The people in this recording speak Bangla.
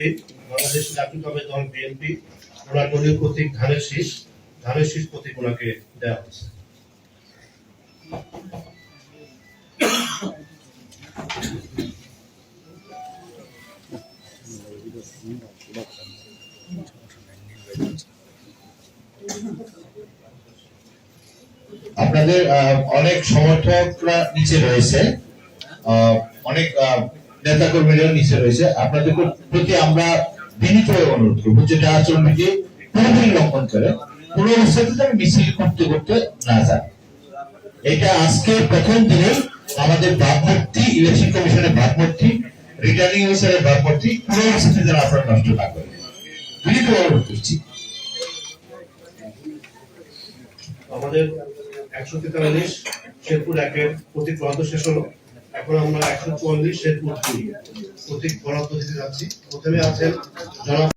বাংলাদেশ জাতীয়তাবাদী দল বিএনপি ওনার দলীয় প্রতীক ধানের শীষ প্রতীক ওনাকে দেওয়া হয়েছে। আপনাদের অনেক সমর্থকরা নিচে রয়েছে, অনেক নেতা কর্মীরা নিচে রয়েছে। আপনাদের প্রতি আমরা বিনীতভাবে অনুরোধ করবো, যেটা আচরণবিধি পুরোপুরি লঙ্ঘন করে কোন অবস্থাতে মিছিল করতে করতে না যান। এটা আজকে প্রথম দিনে আমাদের ভাবমূর্তি, ইলেকশন কমিশনের ভাবমূর্তি, রিটার্নিং অফিসারের ভাবমূর্তি কোন অবস্থাতে যেন আপনারা নষ্ট না করেন, বিনীত অনুরোধ করছি। আমাদের 143 শেরপুর 1-এর প্রতীক বরাদ্দ শেষ হলো। এখন আমরা 144 শেরপুর 2 প্রতীক বরাদ্দ দিতে যাচ্ছি। প্রথমে আছেন জনাব